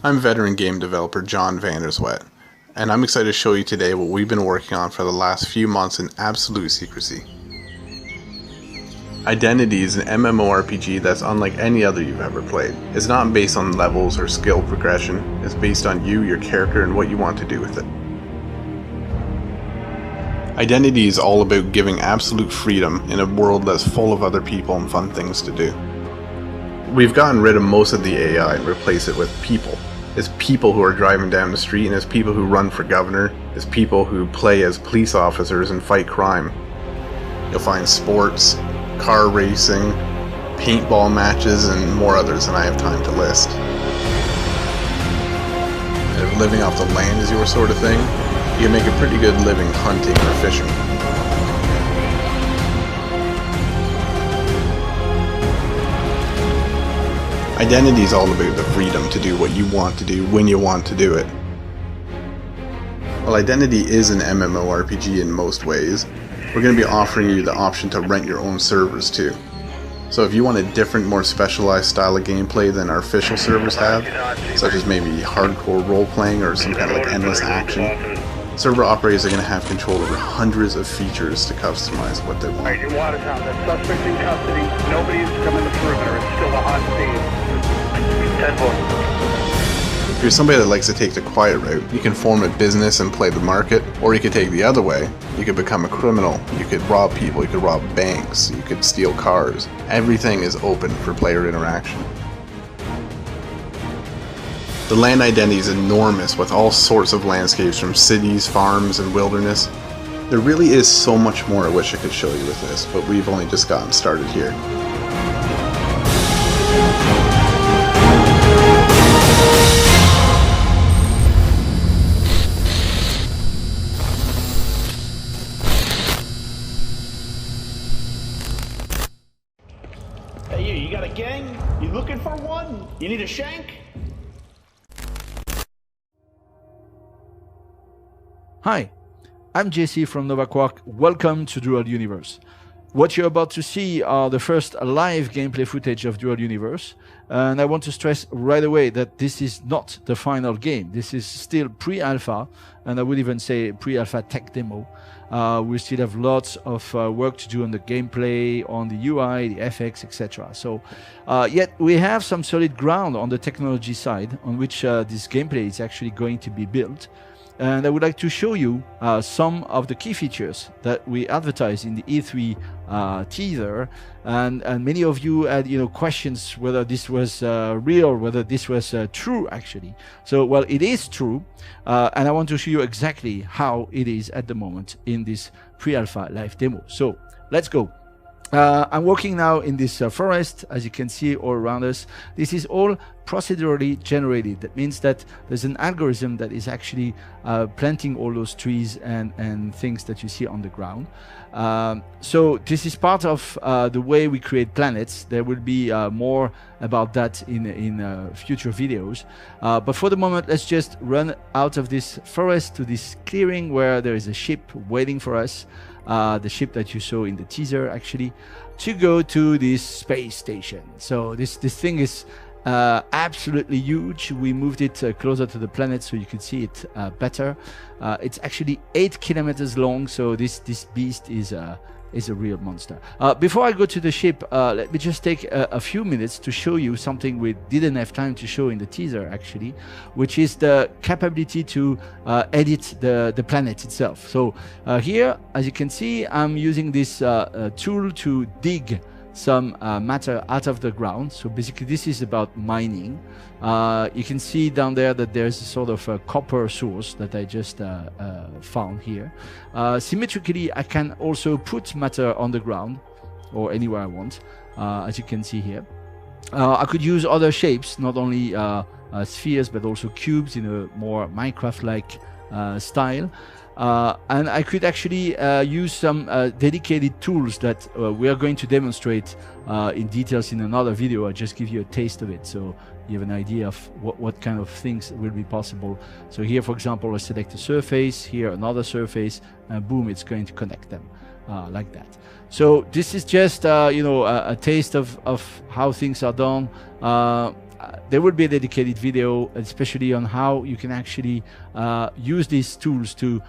I'm veteran game developer John Vanderswet, and I'm excited to show you today what we've been working on for the last few months in absolute secrecy. Identity is an MMORPG that's unlike any other you've ever played. It's not based on levels or skill progression, it's based on you, your character, and what you want to do with it. Identity is all about giving absolute freedom in a world that's full of other people and fun things to do. We've gotten rid of most of the AI and replaced it with people. It's people who are driving down the street, and it's people who run for governor, it's people who play as police officers and fight crime. You'll find sports, car racing, paintball matches, and more others than I have time to list. If living off the land is your sort of thing, you can make a pretty good living hunting or fishing. Identity is all about the freedom to do what you want to do when you want to do it. While Identity is an MMORPG in most ways, we're going to be offering you the option to rent your own servers too. So if you want a different, more specialized style of gameplay than our official servers have, such as maybe hardcore role-playing or some kind of like endless action, server operators are going to have control over hundreds of features to customize what they want. Alright, in Watertown, the suspect's in custody. Nobody's coming to the perimeter. It's still a hot scene. 10-4. If you're somebody that likes to take the quiet route, you can form a business and play the market, or you could take the other way. You could become a criminal, you could rob people, you could rob banks, you could steal cars. Everything is open for player interaction. The land identity is enormous, with all sorts of landscapes from cities, farms, and wilderness. There really is so much more I wish I could show you with this, but we've only just gotten started here. Hey you got a gang? You looking for one? You need a shank? Hi, I'm JC from NovaQuark. Welcome to Dual Universe. What you're about to see are the first live gameplay footage of Dual Universe, and I want to stress right away that this is not the final game. This is still pre-alpha, and I would even say pre-alpha tech demo. We still have lots of work to do on the gameplay, on the UI, the FX, etc. So yet we have some solid ground on the technology side on which this gameplay is actually going to be built. And I would like to show you some of the key features that we advertised in the E3 teaser, and many of you had questions whether this was real, whether this was true actually. So well, it is true, and I want to show you exactly how it is at the moment in this pre-alpha live demo. So let's go. I'm walking now in this forest, as you can see all around us. This is all procedurally generated. That means that there's an algorithm that is actually planting all those trees and things that you see on the ground. So this is part of the way we create planets. There will be more about that in future videos. But for the moment, let's just run out of this forest to this clearing where there is a ship waiting for us. The ship that you saw in the teaser actually, to go to this space station. So this thing is absolutely huge. We moved it closer to the planet so you could see it better. It's actually 8 kilometers long, so this beast is a real monster. Before I go to the ship, let me just take a few minutes to show you something we didn't have time to show in the teaser actually, which is the capability to edit the planet itself. So here, as you can see, I'm using this tool to dig some matter out of the ground. So basically this is about mining. You can see down there that there's a sort of a copper source that I just found here. Symmetrically, I can also put matter on the ground or anywhere I want, as you can see here. I could use other shapes, not only spheres, but also cubes in a more Minecraft-like style. And I could actually use some dedicated tools that we are going to demonstrate in details in another video. I'll just give you a taste of it so you have an idea of what kind of things will be possible. So here, for example, I select a surface, here another surface, and boom, it's going to connect them like that. So this is just a taste of how things are done. there will be a dedicated video, especially on how you can actually use these tools to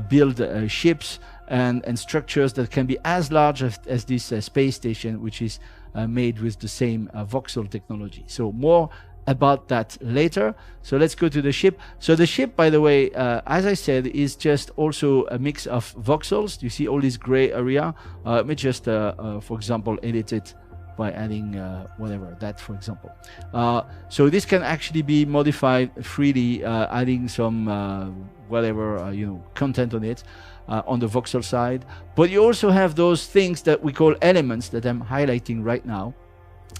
build ships and structures that can be as large as this space station, which is made with the same voxel technology. So more about that later. So let's go to the ship. So the ship, by the way, as I said, is just also a mix of voxels. You see all this gray area. Let me just, for example, edit it by adding whatever, that for example. So this can actually be modified freely, adding some whatever, content on it. On the voxel side, but you also have those things that we call elements that I'm highlighting right now,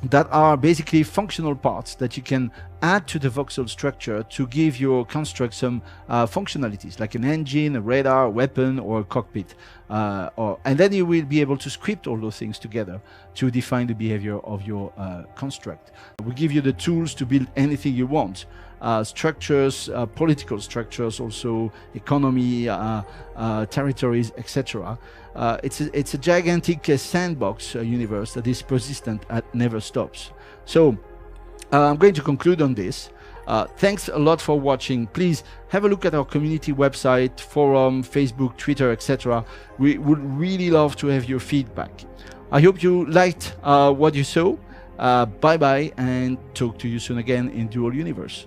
that are basically functional parts that you can add to the voxel structure to give your construct some functionalities, like an engine, a radar, a weapon, or a cockpit. And then you will be able to script all those things together to define the behavior of your construct. We give you the tools to build anything you want. Structures, political structures, also economy, territories, etc. It's a gigantic sandbox universe that is persistent and never stops. So I'm going to conclude on this. Thanks a lot for watching. Please have a look at our community website, forum, Facebook, Twitter, etc. We would really love to have your feedback. I hope you liked what you saw. Bye bye, and talk to you soon again in Dual Universe.